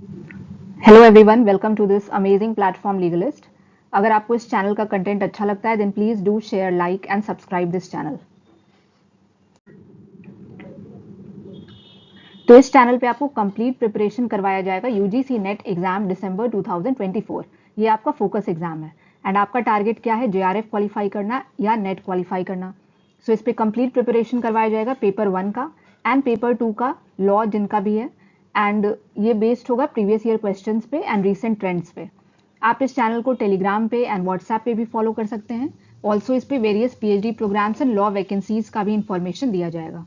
Hello everyone, welcome to this amazing platform Legalist. अगर आपको इस चैनल का कंटेंट अच्छा लगता है then please do share, like and subscribe this channel. तो इस चैनल पे आपको कंप्लीट प्रिपरेशन करवाया जाएगा यूजीसी नेट एग्जाम दिसंबर 2024। ये आपका फोकस एग्जाम है एंड आपका टारगेट क्या है, जेआरएफ क्वालिफाई करना या नेट क्वालिफाई करना। सो इस पे कंप्लीट प्रिपरेशन करवाया जाएगा पेपर 1 का एंड पेपर 2 का, लॉ जिनका भी है, एंड ये बेस्ड होगा प्रीवियस ईयर क्वेश्चंस पे एंड रीसेंट ट्रेंड्स पे। आप इस चैनल को टेलीग्राम पे एंड व्हाट्सएप पे भी फॉलो कर सकते हैं। ऑल्सो इस पे various PhD programmes and law vacancies का भी इंफॉर्मेशन दिया जाएगा।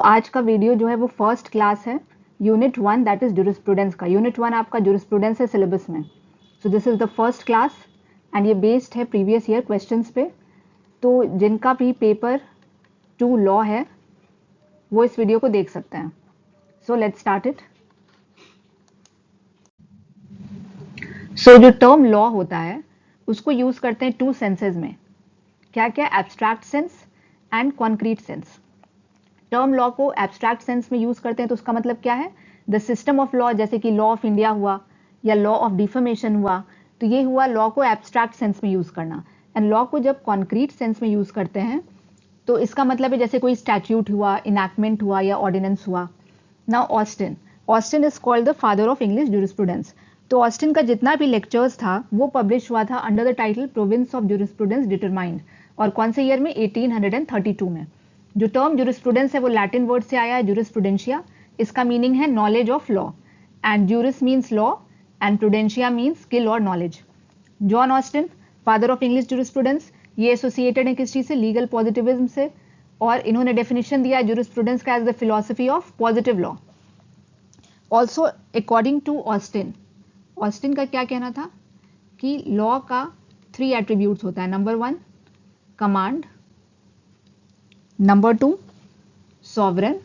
आज का वीडियो जो है वो फर्स्ट क्लास है, यूनिट 1 दैट इज जुरिस्प्रूडेंस का। यूनिट 1 आपका जुरिस्प्रूडेंस है सिलेबस में। सो this is the first class and ये बेस्ड है प्रीवियस ईयर क्वेश्चंस पे। तो जिनका भी पेपर 2 लॉ है वो इस वीडियो को देख सकते हैं। So let's start it. जो टर्म लॉ होता है उसको यूज करते हैं 2 सेंसेस में। क्या क्या? Abstract sense and concrete sense. Term law को एब्स्ट्रैक्ट सेंस में यूज करते हैं तो उसका मतलब क्या है, द सिस्टम ऑफ लॉ, जैसे कि लॉ ऑफ इंडिया हुआ या लॉ ऑफ डिफर्मेशन हुआ, तो ये हुआ लॉ को एब्स्ट्रैक्ट सेंस में यूज करना। एंड लॉ को जब कॉन्क्रीट सेंस में यूज करते हैं तो इसका मतलब है जैसे कोई स्टैट्यूट हुआ, इनैक्टमेंट हुआ या ऑर्डिनेंस हुआ। Now Austin is called the father of English jurisprudence. तो ऑस्टिन का जितना भी लेक्चर्स था वो पब्लिश हुआ था under the title province of jurisprudence determined, और कौन से ईयर में? 1832 में। जो टर्म ज्यूरिस्प्रूडेंस है वो लैटिन वर्ड से आया है, ज्यूरिस्प्रूडेंशिया। इसका मीनिंग है knowledge of law, and juris means law and prudentia means skill और knowledge. John Austin, father of English jurisprudence, ये एसोसिएटेड है किस चीज से? लीगल पॉजिटिविज्म से। और इन्होंने डेफिनेशन दिया ज्यूरिस्प्रूडेंस का as the philosophy of positive law. Also according to Austin, Austin का क्या कहना था कि लॉ का 3 एट्रीब्यूट्स होता है। Number 1 command, number 2 sovereign,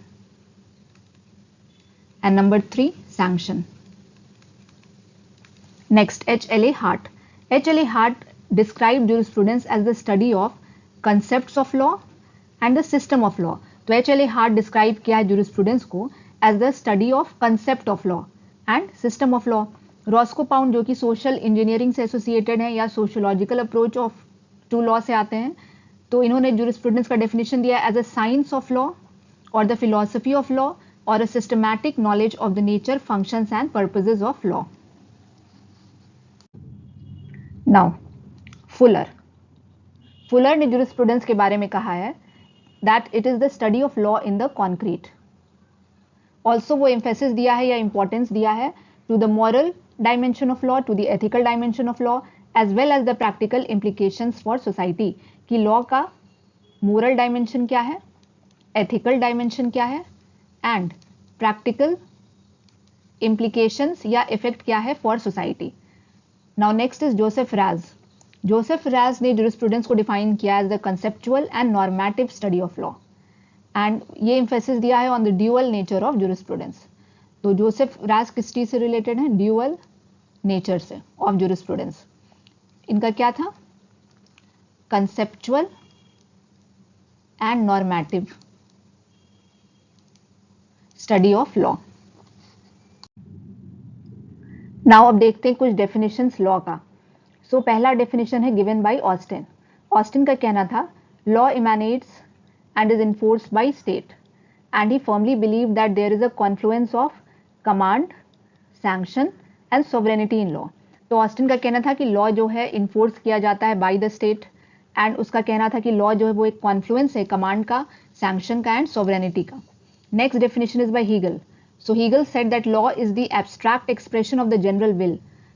and number 3 sanction. Next, H.L.A. Hart. H.L.A. Hart described jurisprudence as the study of concepts of law and the system of law. तो H.L.A. Hart describe किया है jurisprudence को as the study of concept of law and system of law. Roscoe Pound जो कि social engineering से associated है या sociological approach of to law से आते हैं, तो इन्होंने jurisprudence का डेफिनेशन दिया as a science of law or the philosophy of law or a systematic knowledge of the nature, functions and purposes of law. Now, Fuller. Fuller ने jurisprudence के बारे में कहा है that it is the study of law in the concrete. Also वो emphasis दिया है या importance दिया है to the moral dimension of law, to the ethical dimension of law, as well as the practical implications for society. कि law का moral dimension क्या है, एथिकल डायमेंशन क्या है एंड प्रैक्टिकल इम्प्लीकेशंस या इफेक्ट क्या है for society. Now next is Joseph Raz. Joseph Raz ने जुरिस्प्रूडेंस को डिफाइन किया as the conceptual and normative study of law, and ये एम्फेसिस दिया है on the dual nature of jurisprudence. तो जोसेफ राज किस चीज से रिलेटेड है? ड्यूअल नेचर से ऑफ जुरिस्प्रूडेंस। इनका क्या था? Conceptual and normative study of law. Now अब देखते हैं कुछ डेफिनेशंस लॉ का। पहला डेफिनेशन है गिवन बाय ऑस्टिन। ऑस्टिन का कहना था law emanates and is enforced by state and he firmly believe that there is a confluence of command, sanction and sovereignty in law. तो ऑस्टिन का कहना था कि लॉ जो है इन्फोर्स किया जाता है बाय द स्टेट, एंड उसका कहना था कि लॉ जो है वो एक कॉन्फ्लुएंस है कमांड का, सैंक्शन का एंड सोवरेनिटी का। Next definition is by Hegel. So Hegel said that law is the abstract expression of the general will.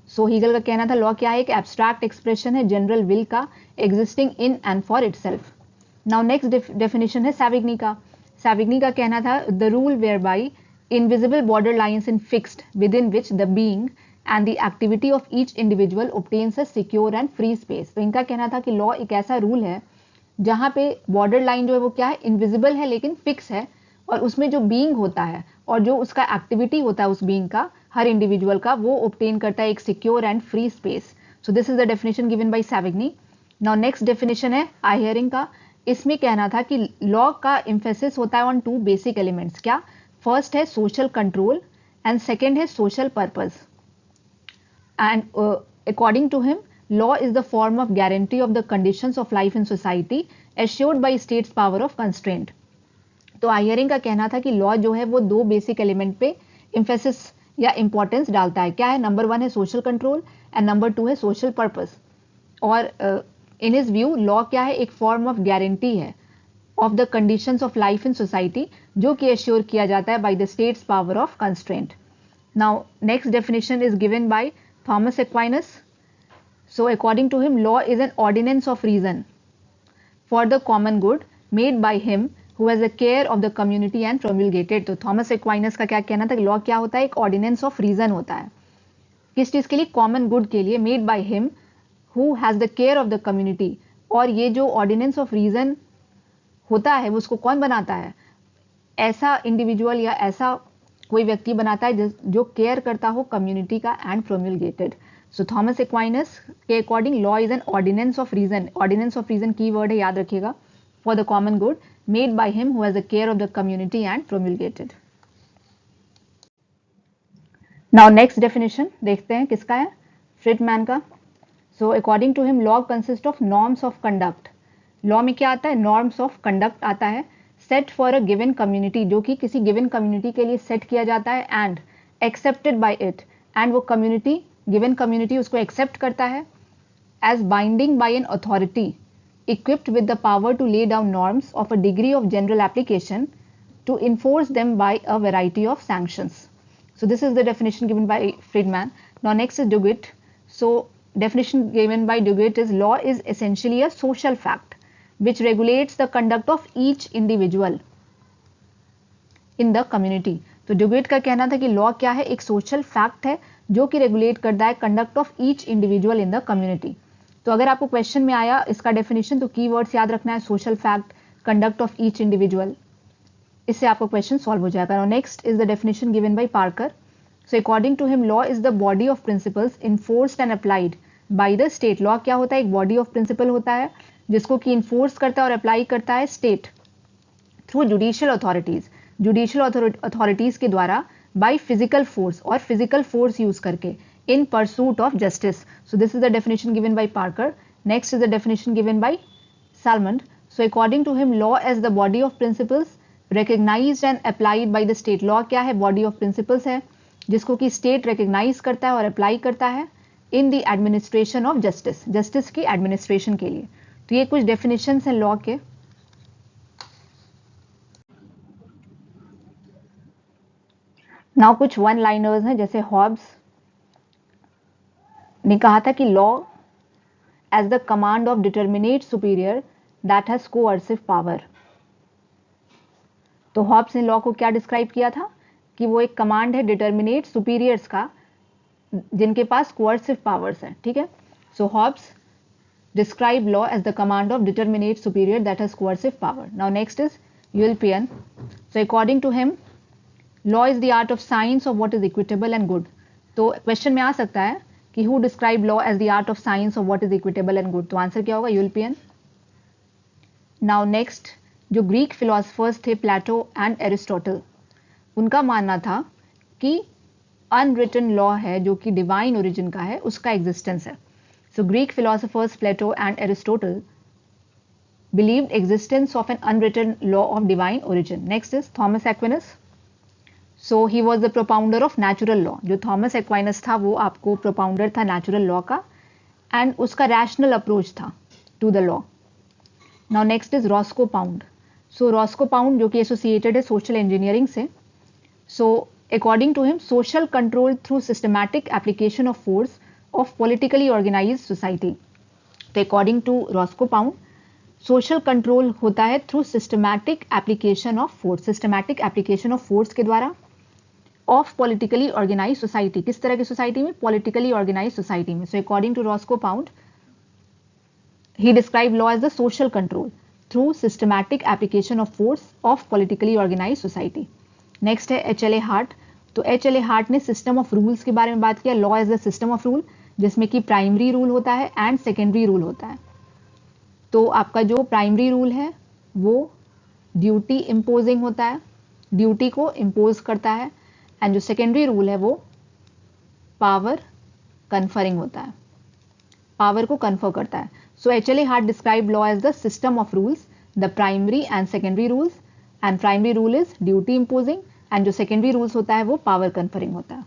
So Hegel का कहना था law क्या है? एक abstract expression है general will का, existing in and for itself. Now next definition है Savigny का। Savigny का कहना था the rule whereby invisible border lines in fixed within which the being and the activity of each individual obtains a secure and free space. तो इनका कहना था कि law एक ऐसा रूल है जहाँ पे बॉर्डर लाइन जो है वो क्या है? इनविजिबल है लेकिन फिक्स है, और उसमें जो बीइंग होता है और जो उसका एक्टिविटी होता है उस बीइंग का, हर इंडिविजुअल का, वो ऑब्टेन करता है एक secure and free space. So this is the definition given by Savigny. Now next definition है आयरिंग का। इसमें कहना था कि लॉ का एम्फेसिस होता है ऑन 2 बेसिक एलिमेंट्स। क्या? फर्स्ट है सोशल कंट्रोल एंड सेकेंड है social purpose. And according to him law is the form of guarantee of the conditions of life in society assured by state's power of constraint. तो आयरिंग का कहना था कि law जो है वो दो बेसिक एलिमेंट पे इम्फेसिस या इंपॉर्टेंस डालता है. क्या है? नंबर 1 है सोशल कंट्रोल एंड नंबर 2 है सोशल पर्पस. और इन हिज व्यू लॉ क्या है? एक फॉर्म ऑफ गारंटी है of the conditions of life in society जो कि एश्योर किया जाता है by the state's power of constraint. Now next definition is given by Thomas Aquinas. So according to him, law is an ordinance of reason for the common good made by him who has a care of the community and promulgated. तो Thomas Aquinas का क्या कहना था कि law क्या होता है? एक ऑर्डिनेंस ऑफ रीजन होता है. किस चीज के लिए? कॉमन गुड के लिए. Made by him who has the care of the community. और ये जो ऑर्डिनेंस ऑफ रीजन होता है वो उसको कौन बनाता है? ऐसा इंडिविजुअल या ऐसा कोई व्यक्ति बनाता है जो केयर करता हो कम्युनिटी का and promulgated. So Thomas Aquinas के according law is an ordinance of reason. Ordinance of reason की वर्ड है, याद रखिएगा. For the common good made by him who has the care of the community and promulgated. Now next definition देखते हैं किसका है? Friedmann का. So according to him law consist of norms of conduct. Law में क्या आता है? Norms of conduct आता है. Set for a given community, जो कि किसी गिवन कम्युनिटी के लिए सेट किया जाता है and accepted by it. And वो कम्युनिटी, गिवन कम्युनिटी उसको एक्सेप्ट करता है as binding by an authority equipped with the power to lay down norms of a degree of general application to enforce them by a variety of sanctions. So this is the definition given by Friedman. Now next is Duguid. So definition given by Duguid is law is essentially a social fact which regulates the conduct of each individual in the community. तो Duguid का कहना था कि law क्या है? एक social fact है जो कि रेगुलेट करता है conduct of each individual in the community. तो अगर आपको क्वेश्चन में आया इसका डेफिनेशन तो कीवर्ड्स याद रखना है, social fact, conduct of each individual. इससे आपका क्वेश्चन सॉल्व हो जाएगा. Next is the definition given by Parker. So according to him law is the body of principles enforced and applied by the state. Law क्या होता है? एक body of principal होता है जिसको कि इन्फोर्स करता है और अप्लाई करता है state through judicial authorities. Judicial authorities के द्वारा बाय फिजिकल फोर्स, और फिजिकल फोर्स यूज करके in pursuit of justice. So this is the definition given by Parker. Next is the definition given by Salmond. So according to him law as the body of principles recognized and applied by the state. law क्या है? body of principles है जिसको कि state recognize करता है और apply करता है in the administration of justice. justice की administration के लिए. तो ये कुछ definitions हैं law के. Now कुछ one liners हैं, जैसे Hobbes ने कहा था कि law as the command of determinate superior that has coercive power. तो हॉब्स ने लॉ को क्या डिस्क्राइब किया था? कि वो एक कमांड है डिटर्मिनेट सुपीरियर्स का जिनके पास कोअर्सिव पावर्स हैं. ठीक है. So Hobbes describe law as the command of determinate superior that has coercive power. Now next is European. So according to him law is the art of science of what is equitable and good. तो question में आ सकता है कि who describe law as the art of science of what is equitable and good. तो answer क्या होगा? European. Now next, जो ग्रीक फिलोसफर्स थे प्लेटो एंड एरिस्टोटल, उनका मानना था कि अनरिटन लॉ है जो कि डिवाइन ओरिजिन का है, उसका एग्जिस्टेंस है. So Greek philosophers Plato and Aristotle believed existence of an unwritten law of divine origin. Next is Thomas Aquinas. So he was the propounder of natural law. जो Thomas Aquinas था वो आपको propounder था natural law का and उसका rational approach था to the law. Now next is Roscoe Pound. So Roscoe Pound जो कि एसोसिएटेड है सोशल इंजीनियरिंग से. So according to him social control through systematic application of force of politically organised society. तो according to Roscoe Pound social control होता है through systematic application of force. Systematic application of force के द्वारा of politically organise society. किस तरह की society में? Politically organise society में. So according to Roscoe Pound he describe law as the social control through systematic application of force of politically organise society. Next है H L A. Hart. तो H L A. Hart ने system of rules के बारे में बात किया. Law as the system of rule जिसमें कि प्राइमरी रूल होता है एंड सेकेंडरी रूल होता है. तो आपका जो प्राइमरी रूल है वो ड्यूटी इम्पोजिंग होता है ड्यूटी को इम्पोज करता है, एंड जो सेकेंडरी रूल है वो पावर कन्फरिंग होता है, पावर को कन्फर करता है. So H L A Hart describe law as the system of rules, the primary and secondary rules, and primary rule is duty imposing, and जो सेकेंडरी रूल्स होता है वो पावर कन्फरिंग होता है.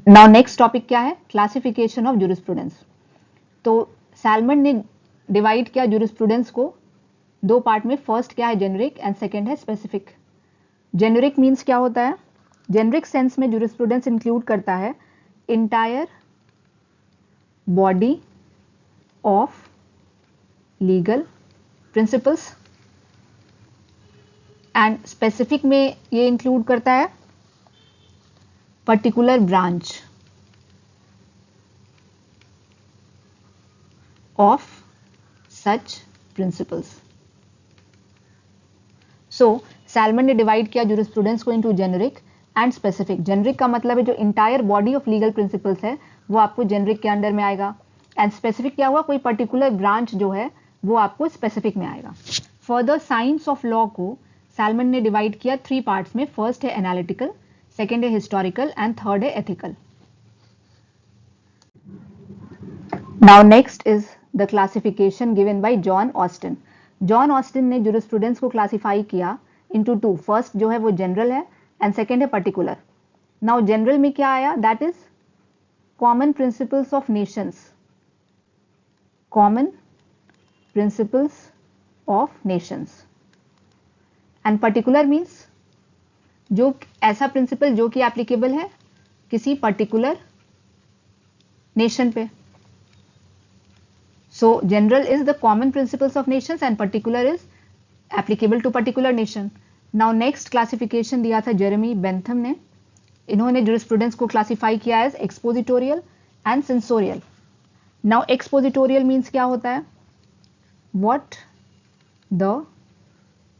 नाउ नेक्स्ट टॉपिक क्या है? Classification of jurisprudence. तो salmon ने डिवाइड किया जूरिस्प्रूडेंस को दो पार्ट में. फर्स्ट क्या है? जेनरिक, एंड सेकेंड है स्पेसिफिक. जेनरिक मीन्स क्या होता है? जेनरिक सेंस में जूरिस्प्रूडेंस इंक्लूड करता है entire body of legal principles, and specific में ये इंक्लूड करता है particular branch of such principles. So salmon ने डिवाइड किया जूरिस्प्रूडेंस को into generic and specific. Generic का मतलब है जो entire body of legal principles है वो आपको जेनरिक के अंडर में आएगा, एंड स्पेसिफिक क्या हुआ? कोई पर्टिकुलर ब्रांच जो है वो आपको स्पेसिफिक में आएगा. फर्दर साइंस ऑफ लॉ को सैलमन ने डिवाइड किया थ्री पार्ट्स में. फर्स्ट है एनालिटिकल, सेकेंड है हिस्टोरिकल, एंड थर्ड है ethical. Now next is the classification given by John Austin. John Austin ने जूरिस्प्रूडेंस को क्लासिफाई किया इनटू टू. फर्स्ट जो है वो जनरल है, एंड सेकेंड है पर्टिकुलर. नाउ जनरल में क्या आया? That is common principles of Nations, common principles of nations. And particular means जो ऐसा प्रिंसिपल जो कि एप्लीकेबल है किसी पर्टिकुलर नेशन पे. So general is the common principles of nations and particular is applicable to particular nation. Now next classification दिया था Jeremy Bentham ने. इन्होंने जूरिस्प्रूडेंस को क्लासिफाई किया as expository and sensorial. Now expository means क्या होता है? What the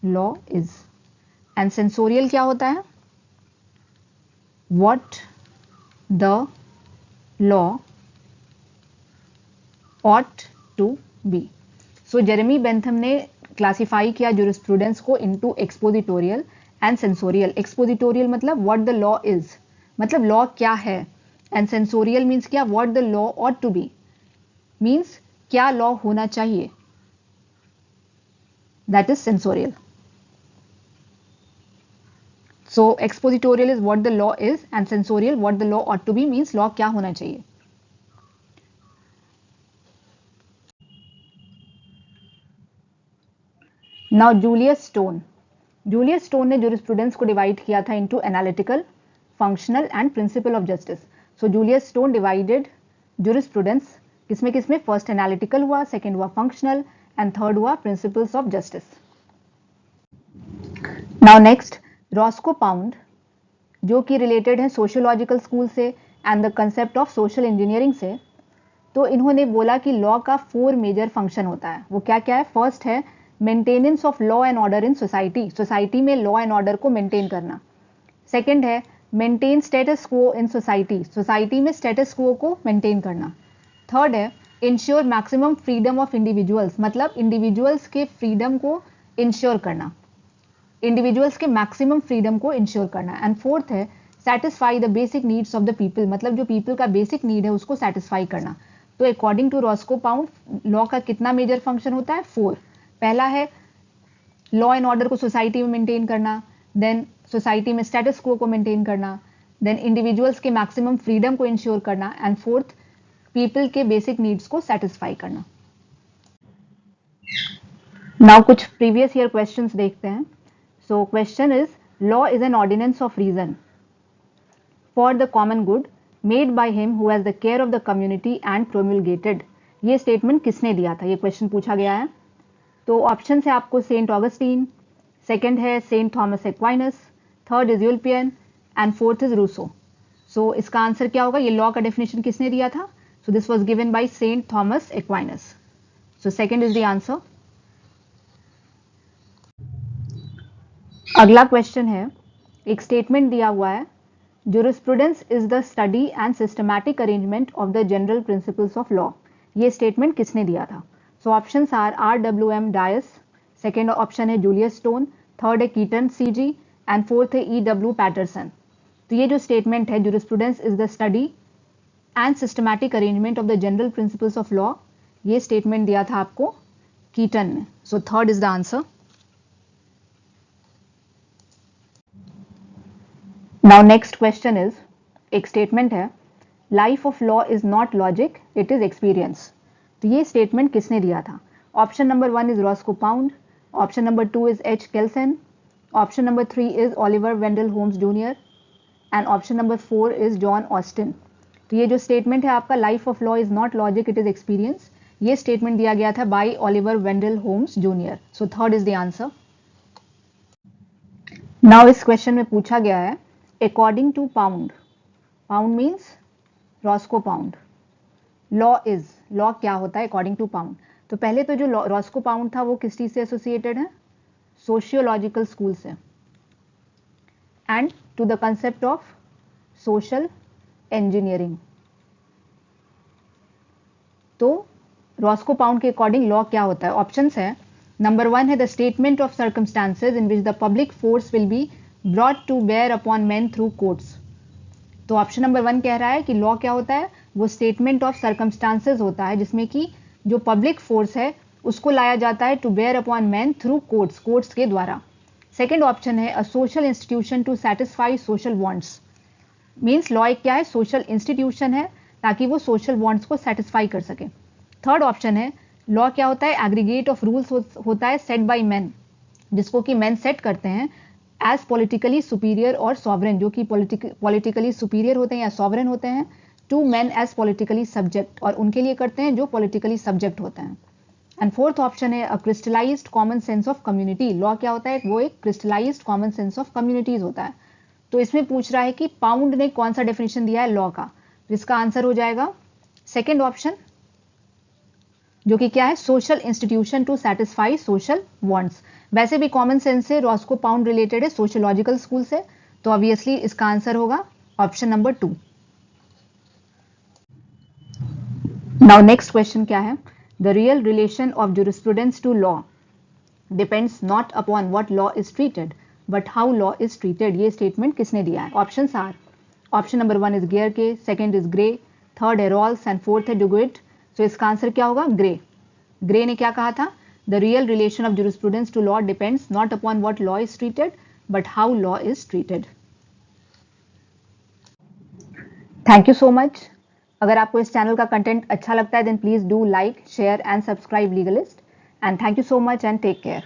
law is. And sensorial क्या होता है? What the law ought to be. So Jeremy Bentham ने क्लासिफाई किया जूरिस्प्रूडेंस को into expository and sensorial. Expository मतलब व्हाट द लॉ इज, मतलब लॉ क्या है, एंड सेंसोरियल मीन्स क्या? What the law ought to be, मीन्स क्या लॉ होना चाहिए, that is sensorial. So एक्सपोजिटोरियल is what the law is, and sensorial what the law ought to be means law क्या होना चाहिए. Now Julius Stone. Julius Stone ने jurisprudence को divide किया था into analytical, functional and principle of justice. So Julius Stone divided jurisprudence किसमें? First analytical हुआ, second हुआ फंक्शनल, एंड थर्ड हुआ principles of justice. Now next Roscoe Pound, जो कि रिलेटेड है सोशियोलॉजिकल स्कूल से and the concept of social engineering से. तो इन्होंने बोला कि लॉ का 4 मेजर फंक्शन होता है. वो क्या क्या है? फर्स्ट है maintenance of law and order in society, society में लॉ एंड ऑर्डर को मेंटेन करना. सेकंड है maintain status quo in society, society में स्टेटस क्वो को मेंटेन करना. थर्ड है ensure maximum freedom of individuals, मतलब इंडिविजुअल्स के फ्रीडम को इंश्योर करना, इंडिविजुअल्स के मैक्सिमम फ्रीडम को इंश्योर करना. एंड फोर्थ है satisfy the basic needs of the people, मतलब जो पीपल का बेसिक नीड है उसको सेटिस्फाई करना. तो according to Roscoe Pound law का कितना मेजर फंक्शन होता है? 4. पहला है लॉ एंड ऑर्डर को सोसाइटी में मेंटेन करना, देन सोसाइटी में स्टेटस क्वो को मेंटेन करना, देन इंडिविजुअल्स के मैक्सिमम फ्रीडम को इंश्योर करना, एंड फोर्थ पीपल के बेसिक नीड्स को सेटिस्फाई करना. नाउ कुछ प्रीवियस ईयर क्वेश्चंस देखते हैं. So question is law is an ordinance of reason for the common good made by him who has the care of the community and promulgated. ये statement किसने दिया था? ये question पूछा गया है. तो ऑप्शन है आपको सेंट ऑगस्टीन, सेकंड है Saint Thomas Aquinas, third is Ulpian, and fourth is Rousseau. So इसका आंसर क्या होगा? ये लॉ का डेफिनेशन किसने दिया था? So this was given by Saint Thomas Aquinas. So second is the answer. अगला क्वेश्चन है, एक स्टेटमेंट दिया हुआ है jurisprudence is the study and systematic arrangement of the general principles of law. ये स्टेटमेंट किसने दिया था? So options are R.W.M. Dias, second option है जूलियस स्टोन, थर्ड है कीटन CG एंड फोर्थ है EW पैटरसन। तो ये जो स्टेटमेंट है, jurisprudence is the study and systematic arrangement of the general principles of law, ये स्टेटमेंट दिया था आपको कीटन ने। सो third is the answer. Now next question is, एक स्टेटमेंट है, life of law is not logic it is experience. तो ये statement किसने दिया था? Option number 1 is Roscoe pound, option number 2 is H. Kelsen, option number 3 is Oliver Wendell Holmes Jr. And option number 4 is John Austin. तो ये जो statement है आपका, life of law is not logic it is experience, ये statement दिया गया था by Oliver Wendell Holmes junior. So third is the answer. Now इस क्वेश्चन में पूछा गया है, according to Pound, Pound means Roscoe Pound, law is, law क्या होता है अकॉर्डिंग टू पाउंड। तो पहले तो जो रॉस्को पाउंड था वो किस चीज से एसोसिएटेड है? सोशियोलॉजिकल स्कूल से, and to the concept of social engineering. तो रॉस्को पाउंड के अकॉर्डिंग लॉ क्या होता है? ऑप्शंस है, नंबर 1 है the statement of circumstances in which the public force will be brought to bear upon man through courts. तो ऑप्शन नंबर 1 कह रहा है कि लॉ क्या होता है? वो स्टेटमेंट ऑफ सर्कमस्टांसेस होता है जिसमें कि जो पब्लिक फोर्स है उसको लाया जाता है to bear upon man through courts, courts के द्वारा। सेकेंड ऑप्शन है a social institution to satisfy social wants, means law एक क्या है? सोशल इंस्टीट्यूशन है ताकि वो सोशल वांट्स को सेटिस्फाई कर सके। थर्ड ऑप्शन है, लॉ क्या होता है? एग्रीगेट ऑफ रूल्स होता है सेट बाय मैन, जिसको कि मैन सेट करते हैं एज पॉलिटिकली सुपीरियर और सॉवरेन, जो कि पॉलिटिकली सुपीरियर होते हैं या सॉवरेन होते हैं, to man as politically subject, और उनके लिए करते हैं जो पॉलिटिकली सब्जेक्ट होते हैं। एंड फोर्थ ऑप्शन है a crystallised common sense of community, law क्या होता है? वो एक crystallised common sense of communities होता है। तो इसमें पूछ रहा है कि पाउंड ने कौन सा डेफिनेशन दिया है लॉ का, जिसका आंसर हो जाएगा सेकेंड ऑप्शन, जो कि क्या है? Social institution to satisfy social wants. वैसे भी कॉमन सेंस से रॉस्को पाउंड रिलेटेड है सोशियोलॉजिकल स्कूल से, तो ऑब्वियसली इसका आंसर होगा option number 2। Now next question क्या है? The real relation of jurisprudence to law depends not upon what law is treated but how law is treated, ये statement किसने दिया है? Options are, option number 1 is Gierke, second is grey, third है Rawls and fourth है डुगुइट। सो इसका answer क्या होगा? Grey. Grey ने क्या कहा था? The real relation of jurisprudence to law depends not upon what law is treated but how law is treated. Thank you so much. अगर आपको इस चैनल का कंटेंट अच्छा लगता है then please do like, share and subscribe Legalist, and thank you so much and take care.